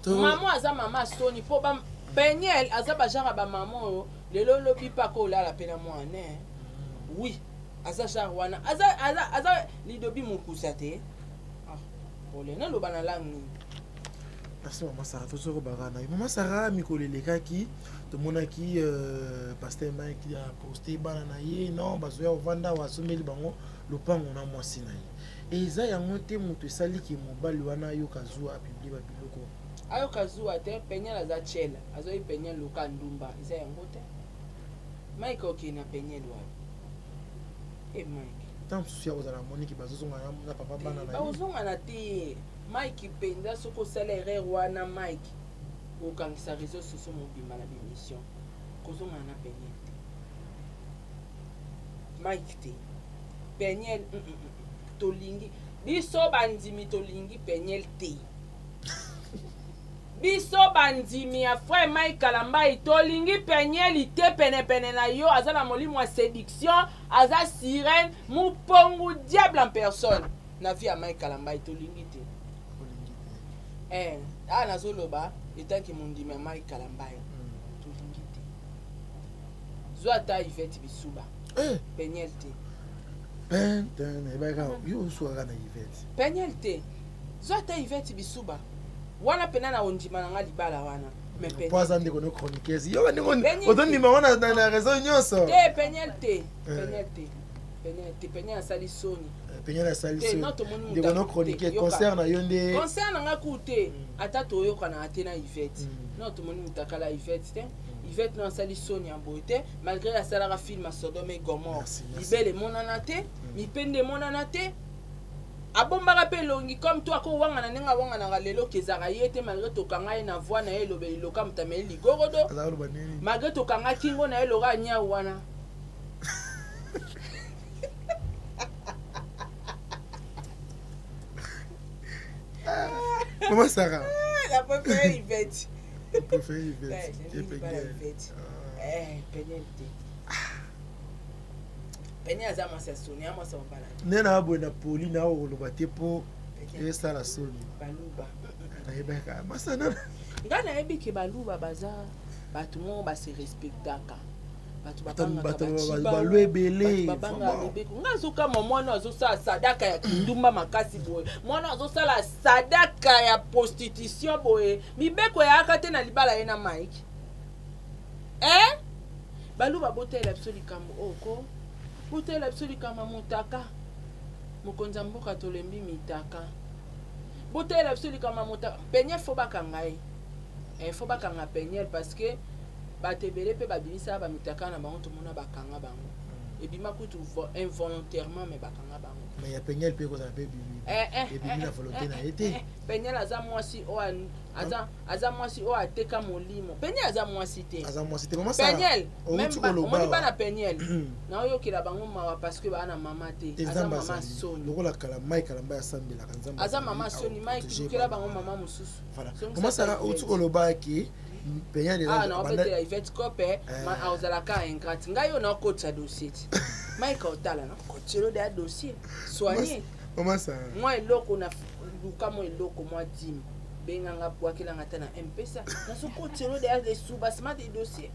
A: yo maman aza mama soni po ba Peniel aza bajara ba maman yo lelo lobi pa ko la pena mwana oui aza jarwana aza lidobi mukusa te ole na lobana langi
E: Merci Maman Sarah, tout ce rebarana. Maman Sarah, mikolelekaki, tout le monde qui pasteur Mike qui a posté banana ye non bazoya ovanda wa someli bango lopango na mwasi na ye. Et ça yango te mutu sali ki mobali wana yo kazua publier ba biloko.
A: Ayo kazua te penyela za chela, azo yi penyela luka ndumba, isa yango te. Mike okina penyela wa. Mike.
E: Tant souci aux la Monique bazonga na papa banana.
A: Bazonga na te. Mike penza soko salaire wana Mike okangisa réseau sur mon bima na émission kozonga na penyel Mike te penyel tolingi biso bandimi tolingi penyel te biso bandimi ya frère Mike Kalambai tolingi penyel te pene na yo azala molimo wa séduction aza sirène mupongu diable en personne na vie ya Mike Kalambai tolingi te. Nazoloba etanki mondima Mike Kalambai tolingi te zwata Yvette Bisuba penyel te
E: yo soara na Yvette
A: penyel te zwata Yvette Bisuba wana pena na ondima na nga libala wana mais penyel
E: poza ndeko no chroniqueuse yo ndeko otondima wana na raison nyonso
A: penyel te penyel sali soni
E: penyel asali soni ndeko no chroniquer concert na yo nde
A: concert na nga kute ata toyokana ate na Yvette non tomoni mutakala Yvette te Yvette non sali soni ya boye te malgré asalaka film Sodome et Gomorrhe libele monana te mipende monana te abombaka pe longi comme toi ko wangana nenga wangana lelo kezaka ye te malgré tokanga ye na voix na ye lobeli loka mutameli ligorodo malgré tokanga kingo na ye loka nya wana
E: Maman Sarah.
A: La préférée Yvette.
E: La préférée Yvette.
A: Penyel te. Penyel aza mwasi soni, ama sa mbala.
E: Nena abo na poli na oloba te po esa la soni.
A: Baluba.
E: Na yebaka masana.
A: Ngana yebi ke baluba baza batu mo ba se respectaka.
E: Balu ebele
A: ngazoka mwana azosala sadaka ya kindumba makasi boye mwana azosala sadaka ya prostitution boye mibeko ya akate na libala ye na Mike balu babotela biso likambo oko botela biso likambo mutaka mokonza mboka tolembi mitaka botela biso likambo mutaka penyel fo bakanga ye fo bakanga penyel parce que batebele pe babimisa ba mitaka na bango tomona bakanga bango ebima kutu involontairement mais bakanga bango
E: mais ya penyel pe ko za pe bimi ebimi na volonté na été
A: penyel aza mwasi o aza mwasi o ateka molimo penyel aza mwasi te
E: mama Sarah
A: penyel même bana penyel na oyo kila bango mawa parce que bana mama te aza mama soni
E: lokola kala Mike Kalamba ya sambela kanzamba
A: aza mama soni Mike kila bango mama mususu
E: mama Sarah otukoloba ki penyel
A: na opetela Yvette Kope ma aozalaka ingrate ngai yo na kotsa dossier Mike otala na kotiro de dossier soigné
E: mama Sarah
A: moi eloko na luka moi eloko moi dim benganga bwakela ngata na mpesa na so kotiro de sous-bassement des dossiers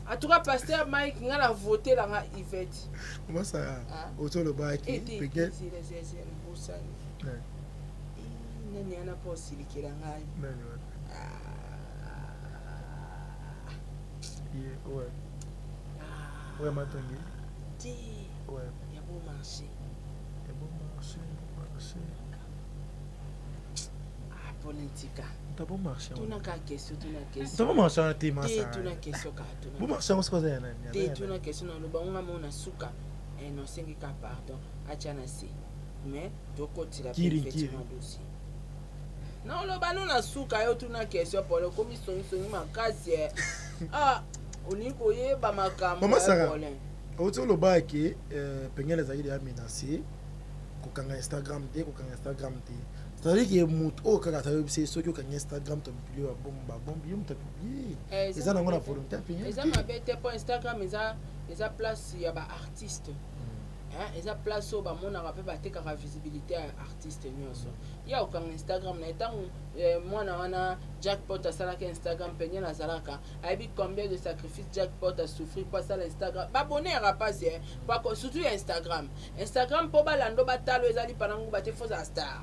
A: en tout cas pasteur Mike ngala voter la nga Yvette
E: mama Sarah otoloba ki penyel
A: nani ana posilikela ngai
E: ouais matongi
A: ti
E: ouais
A: ya bon marché politique
E: ta bon marché
A: tuna ka question
E: ta bon marché na te masa
A: tuna question ka tuna
E: bon marché on se cause ya nani
A: te tuna question na loba nga mona suka no sengi ka pardon acha na si mais tokotila effectivement dossier non loba na suka yo tuna question pour le commission makasi oniko yeba makambo
E: mama Sarah otoloba ke penyel ezali ya menacé kokanga Instagram te c'est-à-dire que mutu o kaka tayo bise soki okanga Instagram to publier ba bombi mutu publier eza nango na volonté penyel
A: eza mabete po Instagram eza place ya ba artiste eza place o ba mona ka pe batekaka visibilité ya artiste nyonso ya okanga Instagram na etango mwana wana Jackpot asalaka Instagram penyel azalaka ayebi combien de sacrifices Jackpot a souffrir pour ça l'Instagram babone ya rapaz surtout ya Instagram po balando batalo ezali panango bate foza star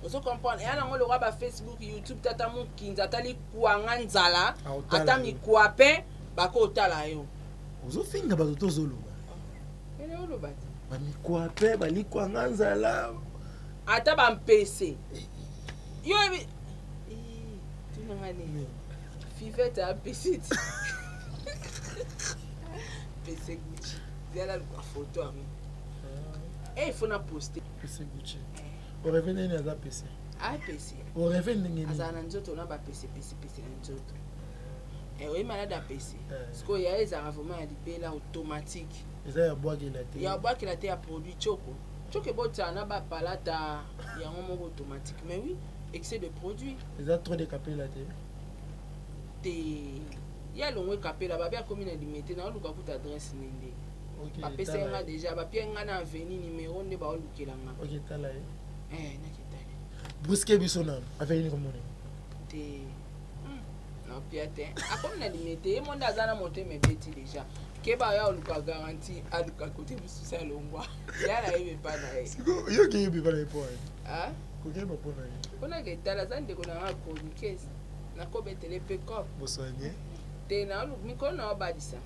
A: Ozo comprendre. Et on le roi ba Facebook, YouTube, tata mu kinza tali kuanga nzala, ata mi kuape, bako otala yo.
E: Ozo finga ba to zolo.
A: Ele olo bat.
E: Ba mi kuape, ba li kuanga nzala.
A: Ata ba mpese. Yo ebi. Tu n'angani. Fivette a pesite. PC Gucci. Viens la photo ami. Et il faut la poster.
E: PC Gucci. On revient à la PC.
A: Ah PC.
E: On revient à
A: la nzoto na ba PC nzoto. Et oui malade à PC. Parce qu'il y a les arravements à l'IP là automatique.
E: Il y a bois qui la
A: il y a bois qui la à produit choco. Choco bota na ba palata il y a un moment automatique. Mais oui, excès de produits.
E: Il y a trop de capés là
A: il y a l'ongwe capé là, bien comme il est limité, dans le cas où tu adresses n'indi. Papé c'est un déjà, papé un an venu numéro ne va pas là.
E: Ok, t'as là.
A: N'akitale.
E: Busqué bisona, avec une commune.
A: Non, piaté. A comme il est limité, mon dazana monté mes bêtis déjà. Keba ya oluka garantie à du côté du social longwa. Ya la yebe pas na.
E: Yo qui yebe pas les points.
A: Ah?
E: Koke ba pona.
A: On a que tala zande ko na chroniquer. Na ko betele pekop.
E: Bosoigné.
A: Te na lu mi ko na badisa.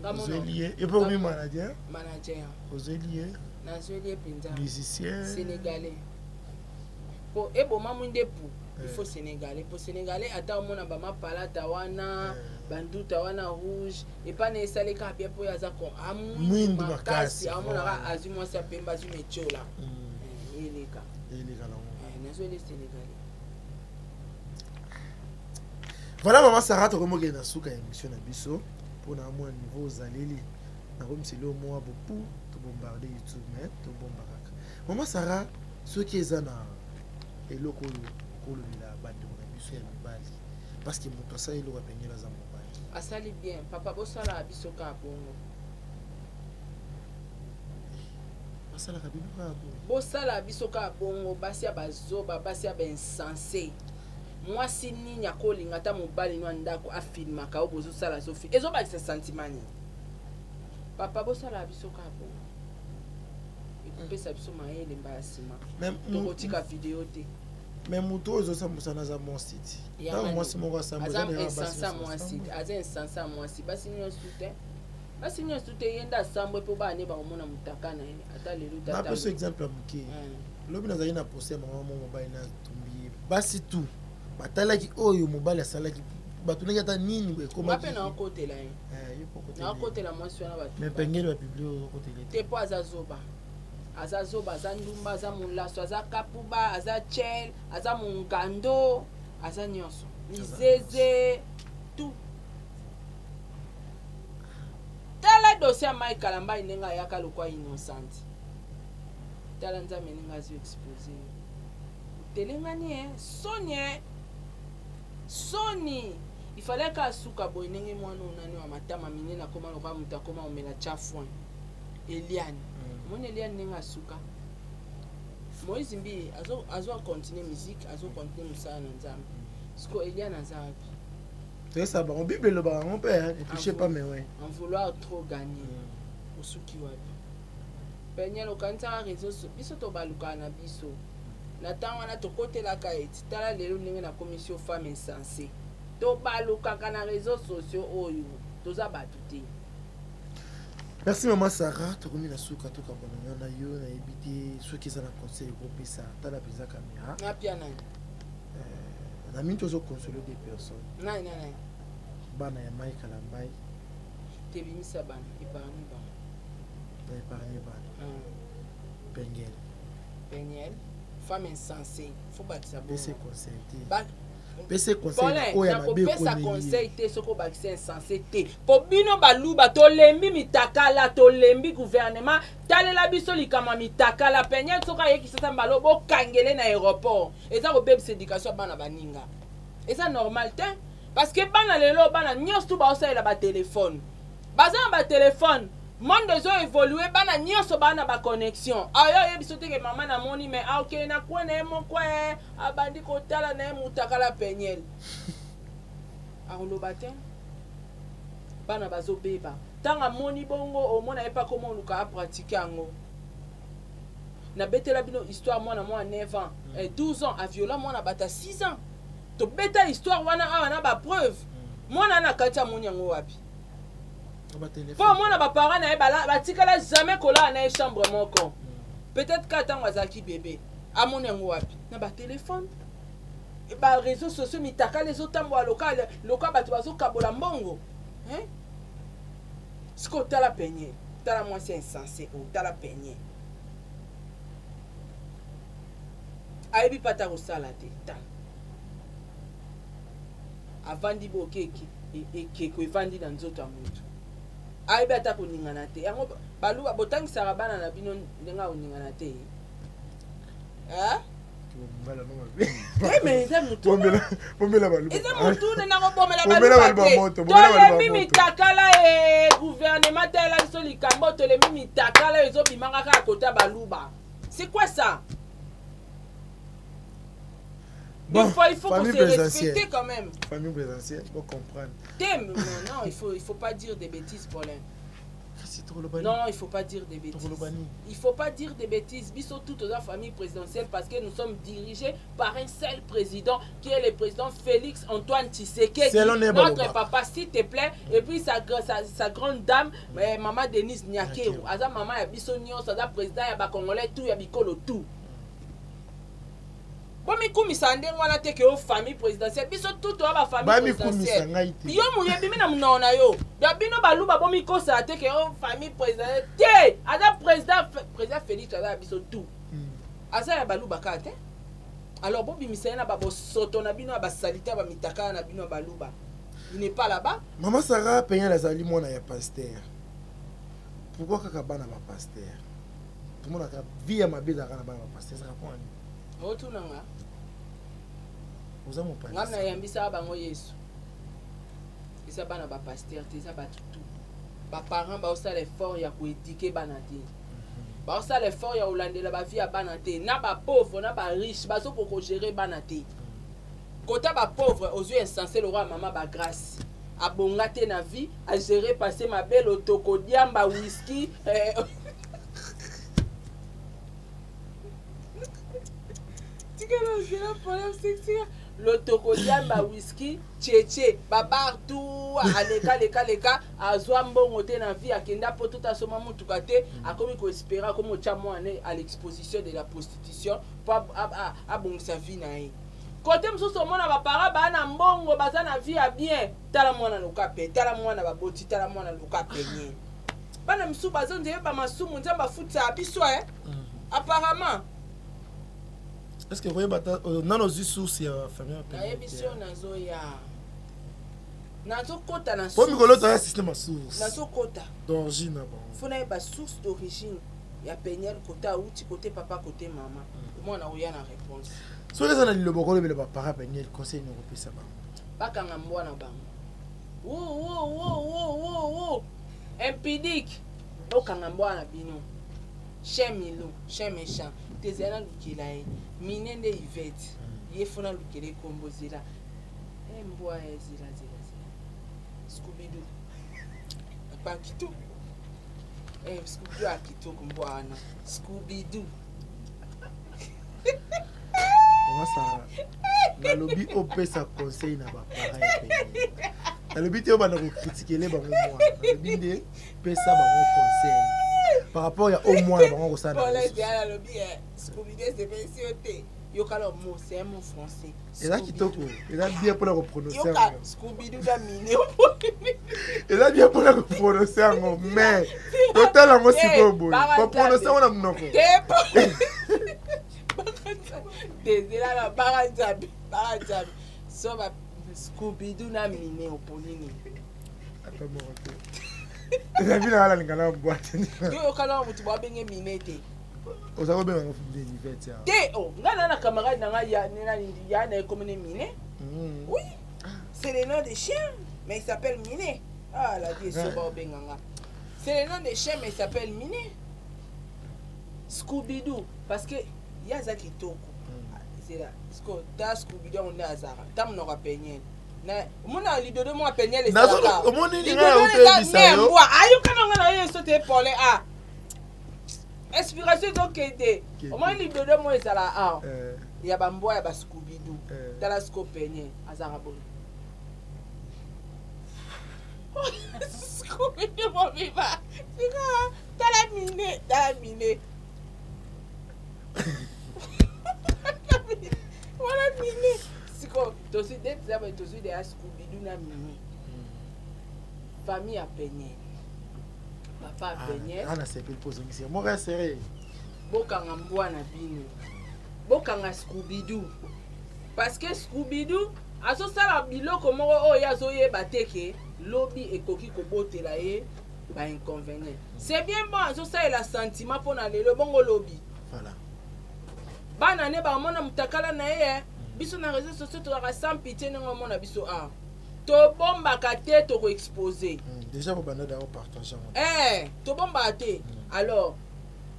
E: Vous êtes lié. Et pour lui manager?
A: Manager.
E: Vous êtes lié?
A: Na lié pinza.
E: Musicien.
A: Sénégalais. Pour ebo mamunde pou. Il faut sénégalais. Pour sénégalais ata mona ba ma palata wana, banduta wana rouge et pas ne sale ka bien pour yaza ko amu makasi amona ka azimo sa pemba zu mechola. Eleka.
E: Eleka la.
A: Na les sénégalais.
E: Voilà maman Sarah to komo ke na suka émission na biso. Pour un niveau zaleli na comme c'est le mois beaucoup to bombarder YouTube mais to bombaraka maman Sarah ce qui est na eloko ko lo la bande na biso ya mibali parce que moto ça eloko pengela za mobali
A: asali bien papa bosala biso ka bongo
E: basala ka biso ka bongo
A: bosala biso ka bongo basi ya bazoba basi ya insensé moi si nini akolinga ta mobali no ndako afilmaka obozo sala sofi ezobakisa sentimani papa bosala biso ka bo ekopesa biso mayele mbaya sima tokotika video te
E: mais moto ozosambusa za mon site donc moi c'est mon rassemblement
A: aza insensa mwasi basi nyonso te yenda sambwe po bane bakomona mutaka na ye ata lelo tata
E: na peso exemple ya moke lobi nazali na posé mama mo mobali na tumbi basi tout batalaki oyo mobali asalaki batunaki ata nini
A: ekomaki na okotela ye na okotela mwasi wana bato
E: mais pengeli bapiblie okotela
A: te po aza zoba aza ndumba aza molaso aza kapuba aza chel aza mongando aza nyonso lizeze tout tala dossier ya mai kalamba ndenge ayaka lokwa innocente tala nzambe ndenge azo expose telengani Sony il fallait qu'à souka boy ndenge mwana onani wa matama minene akoma loka mutu akoma omela chafouin Eliane mon Eliane ndenge asuka Moïse Mbi azo continuer musique azo continuer musala na nzambe siko Eliane azabi
E: c'est ça ba Bible le ba mon père et puis je sais pas mais ouais
A: en vouloir trop gagner osuki wapi penyelo kanta réseau biso to baluka na biso na temps wana tokotelaka eti tala lelo ndenge na commission femme insensée tobalukaka na réseaux sociaux oyo toza bato te.
E: Merci maman Sarah tokomi na suka tokabona na yo na ebite soki eza na conseil ekopesa tala mpenza caméra
A: na pia nani
E: na mini tozo consoler des personnes
A: nani
E: bana ya mai kalambai
A: tebimisa bana épargne bana Pengel femme insensée faut bakisa bon
E: c'est conseil PC conseil oya mabe ko
A: ni conseil te soko bakisa insensé te po bino baluba tolembi mitakala tolembi gouvernement talela biso likama mitakala Pengel soka yeki sasa mbalo bo kangele na aéroport eza ko bebisa éducation bana baninga eza normal te parce que bana lelo bana nyonso ba osala ba téléphone bazana ba téléphone monde zo évoluer bana nyonso bana ba connexion ayo yebiso te ke mama na moni mais ok na kwa na moko abandi ko tala na mutakala Pengel aroloba te bana bazo beba tanga moni bongo omona epa komo luka a pratiquer ngo na betela bino histoire mwana mwa 9 ans 12 ans a viola mwana bata 6 ans to beta histoire wana awa na ba preuve mwana na kati ya munyango wapi po mwana ba parents na ba batikala jamais kola na chambre moko peut-être ka tango azaki bébé a munyango wapi na ba téléphone et ba réseaux sociaux mitaka les autres mwa local bato bazo kabola mbongo hein siko tala peigner tala moi c'est insensé ou tala peigner ayebi pata kosala te tala avandi bokeki ekeko evandi na nzoto ya motu ayebi ata koningana te yango baluba botangisaka bana na bino ndenge akoningana te mais eza mutu nakobomela baluba tolemi mitakala gouvernement tela biso likambo tolemi mitakala ezobimaka kaka kota baluba c'est quoi ça?
E: Bon,
A: il faut qu'on se respecte quand même.
E: Famille présidentielle, il faut comprendre.
A: Non, il faut pas dire des bêtises, Paulin. Non, il faut pas dire des bêtises. Il faut pas dire des bêtises. Ils sont toutes dans la famille présidentielle parce que nous sommes dirigés par un seul président qui est le président Félix Antoine Tshisekedi. Notre papa, s'il te plaît. Et puis sa grande dame, maman Denise Nyake. Aza maman ya bisonio, sa président ya Congolais tout ya bikolo tout. Bomi kumisa ndenge wana te ke o famille présidentielle biso tout ba famille présidentielle yo muyebi mina munona yo ya bino baluba bomi kosa te ke o famille présidentielle te ada président Félix ala biso tout asa ya baluba ka te alors bobi misana na babo soto na bino ba salita ba mitaka na bino baluba il n'est pas là-bas.
E: Maman Sarah payant les aliments na ya pasteur pourquoi kaka bana ba pasteur tout le monde a vie ma bida kana bana ba pasteur ça répond
A: otunanga
E: oza mopali
A: ngana yambisa bango Yesu isa bana ba pasteur teza batutu ba parents ba osala effort ya koéduquer bana te ba osala effort ya olandela ba vie ya bana te na ba pauvre na ba riche bazo ko gérer bana te kota ba pauvre aux yeux insensés le roi maman ba grâce abonga te na vie a gérer passer ma belle otokodiamba whisky l'otokodiamba whisky tchétché babartou aleka azwa mbongo te na vie akenda po tout asoma mutuka te akomi ko espérer comme chamo ane à l'exposition de la prostitution pour abongisa vie na ye côté msusu mona ba para bana mbongo baza na vie ya bien tala mwana lokape tala mwana baboti tala mwana lokape nye bana msusu bazo nzeye ba masumu nzamba futa biso apparemment.
E: Est-ce que vous voyez dans nos sources ya famille
A: émission nazo ya nazo kota na
E: source pour micro un système à source
A: nazo kota
E: d'origine bon
A: faut na ba source d'origine ya Peniel kota outi côté papa côté maman moi na oya na réponse
E: so les ana le bokolo be ba para Peniel conseil no kopesa ba
A: bakanga mbwana bango impidique okanga mbwana bino chemilo chemesha tezana lukila minende Yvette yefuna lukele kombozela mbwa zila Scooby-Doo pa kitu Scooby-Doo akito kumbwana Scooby-Doo
E: comment ça na lobby opesa conseil na ba parents na lobby te ba na ko critiquer les ba mo na lobby de pesa ba mo conseil par rapport à au moins bon ça
A: pour les gars le bien Scooby-Doo c'est bien sûr yo kala mot c'est un mot français
E: et là kitoko et là bien pour la prononcer
A: Scooby-Doo da miné
E: et là bien pour la prononcer en mais total en aussi bon pour prononcer on a mnoko
A: désolé la baranzabi so ba Scooby-Doo na miné oponini
E: attends moi la vie na la ngala boîte
A: yo kala mutu ba benge minete
E: oza bien en film d'Yvette
A: te ngana na camarade na ya na comme miné oui c'est le nom des chiens mais il s'appelle Miné ah la vie so ba benganga c'est le nom des chiens mais il s'appelle Miné Scooby-Doo parce que yaza kitoko c'est là Scooby-Doo on est azara tam no rapeniel na mona lido de moi Peniel et ça
E: omoni ni ngala utebi sayo
A: ayo kana ngala yeso te pole Inspiration donc aidé. Au moins il donne moi ça là. Il y a bamboa ya ba Scooby Doo. Dans la scopeñe azarabo. Scooby Doo mon viva. C'est quoi? Dans la mine. Voilà mine. C'est quoi? Tu aussi des Scooby Doo na mine. Famille à peigner. Papa a peigné.
E: Ah, c'est plus posé ici. Moi, reste serré.
A: Bokanga mbwana bino. Bokanga Scooby Doo. Parce que Scooby Doo, aso sala biloko moko oyo azoyeba te ke lobi ekoki kobotela ye ba inconvénient. C'est bien bon aso sala sentiment pona lelo bongo lobi.
E: Voilà.
A: Bana ne ba mona mutakala na ye. Biso na réseaux sociaux to ra sans pitié ngo mona biso a. To bomba ka te to ko exposer.
E: Déjà vous bana d'avoir partagé.
A: To bomba te. Alors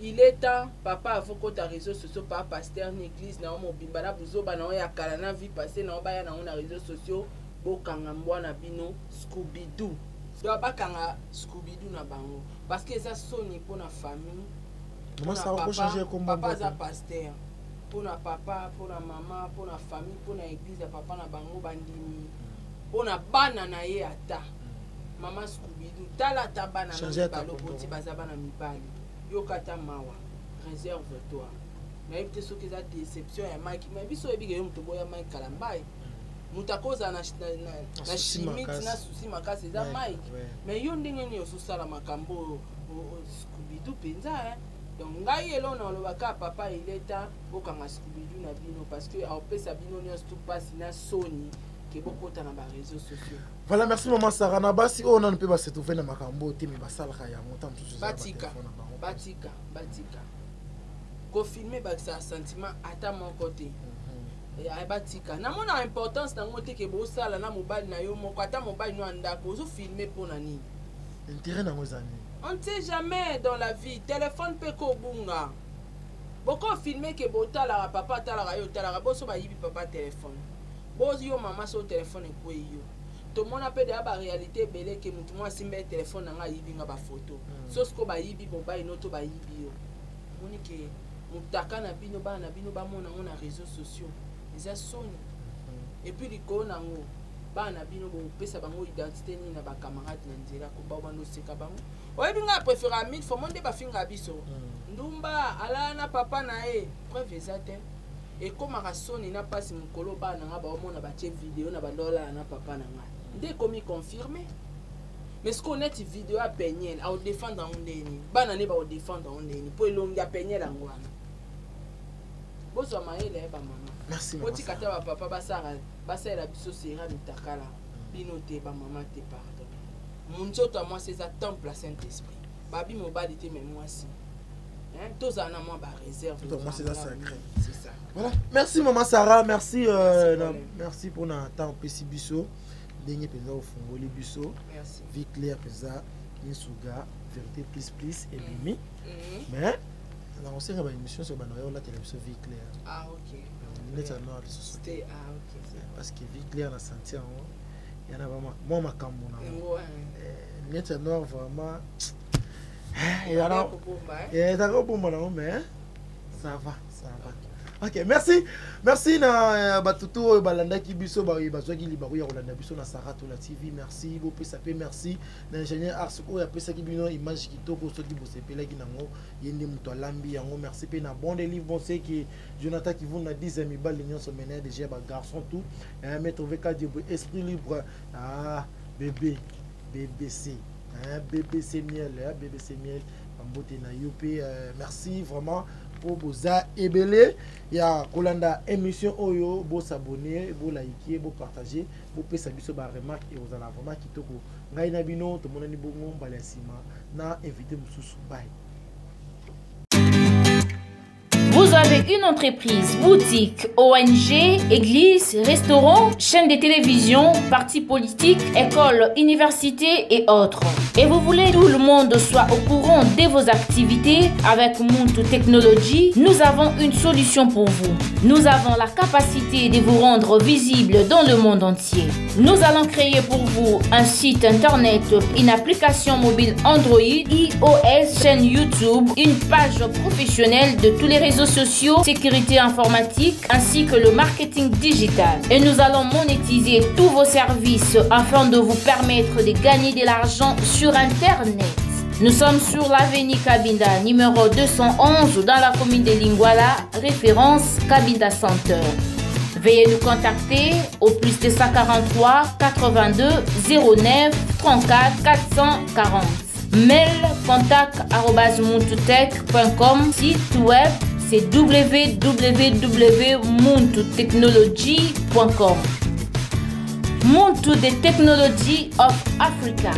A: il est temps, papa, faut que ta réseaux sociaux, pas pasteur, ni église, na omo bimbana buzo ba na ya kala na vie passée na ba ya na on réseaux sociaux, bokanga mbwana bino Scooby Doo. Do ba kanga Scooby Doo na bango parce que ça soni pour na famille.
E: Comment ça va changer comme
A: papa za pasteur. Pour na papa, pour na maman, pour na famille, pour na église, papa na bango bandimi. Pour na bana na ye ata. Maman Scooby Doo, tala tabana na balo poti bazaba na mibali. Yokata mawa, réserve-toi. Mais il y a des déceptions à Mike. Mais il y a des gens qui ont Mike Kalambai. Mutakoza na chimite na souci makasi za Mike. Mais il y a des gens qui ont la makambo Scooby Doo penza. Donc ngai elo na lobaka papa il est temps bokanga Scooby Doo na bino parce que au pesa bino nyos tout passe na Sony ke bokota na ba réseaux sociaux.
E: Voilà, merci maman Sarah Nabasi. On ne peut pas se trouver dans makambo te mais basala ya montant tout ça. Batika. Ko filmer ba ça sentiment à mon côté. Et ay batika. Na mona importance na ngote ke bo sala na mobile na yo moko ata mobile no andako zo filmer pour nani. Intérêt na ngozani. On
A: ne sait jamais dans la vie. Téléphone peut ko bunga. Boko filmer ke botala papa tala yo tala boso ba yibi papa téléphone. Bozo yo maman so téléphone ko yo. Tout le monde a de la réalité belé que mutu moi simbe téléphone na yibi nga ba photo. Sosko ba yibi mobile no to ba yibi yo. Moni ke mutaka na bino ba mona na réseaux sociaux. Les soni. Et puis liko na ngo ba na bino bo pesa bango identité ni na ba camarade na nzela ko ba bano seka bango. Oyebi nga préférer 1000 fois monde ba finga biso. Ndumba ala na papa na e preuve exacte. Et comme à soni na passe mukolo ba na nga ba mona ba che vidéo na ba dola na papa na nga. Dès qu'on m'y confirme, mais ce qu'on est vidéo à peigner, à défendre en déni, banane va défendre en déni, pour l'onga peigner la ngoana. Bozo maele ba maman.
E: Merci
A: maman. Oti kata ba papa basara, basa la biso sera mitakala, binote ba maman te pardon. Mon nzoto moi c'est ça temple à Saint-Esprit. Babi mobali te mais moi si. Hein, tous en amont ba réserve.
E: Moi c'est ça sacré.
A: C'est ça.
E: Voilà. Merci maman Sarah, merci merci pour notre temps PC biso. Dernier pesa au fongoli biso.
A: Merci.
E: Vie claire pesa Insuga, vérité plus et Mimi. Mais là on sait que une émission sur la télévision Vie claire.
A: Ah OK.
E: C'était OK. Parce que Vie claire na senti en il y en a vraiment moi ma cambo na. Net noir vraiment il y en a. Et d'accord pour moi mais ça va. Ok, merci na batutu balanda ki biso ba bazwaki libaku ya kolanda biso na Sarato la TV. Merci beaucoup sapé, merci na ingénieur Ars ko ya pesa ki bino image kitoko soki bosepela ki nango yende muto lambi yango. Merci pe na bon livre bon c'est que Jonathan qui vont na 10e bal l'union se mener déjà ba garçon tout mettre VK Dieu esprit libre BBC BBC miel BBC miel mbote na yope. Merci vraiment pour boza ebele ya kolanda émission oyo bo s'abonner bo liker bo partager bo pesa biso ba remarque et aux ala vraiment kitoko ngai na bino to monani bongo mbala sima na invité mususu bye.
B: Vous
F: avez une entreprise, boutique, ONG, église, restaurant, chaîne de télévision, parti politique, école, université et autres. Et vous voulez que tout le monde soit au courant de vos activités avec Muntu Technology, nous avons une solution pour vous. Nous avons la capacité de vous rendre visible dans le monde entier. Nous allons créer pour vous un site internet, une application mobile Android, iOS, chaîne YouTube, une page professionnelle de tous les réseaux sociaux, sécurité informatique ainsi que le marketing digital. Et nous allons monétiser tous vos services afin de vous permettre de gagner de l'argent sur Internet. Nous sommes sur l'avenue Kabinda, numéro 211 dans la commune de Lingwala, référence Kabinda Center. Veuillez nous contacter au plus 243 82 09 34 440. Mail contact@muntutech.com. Site web c'est www.muntutechnology.com. Muntu the Technology of Africa.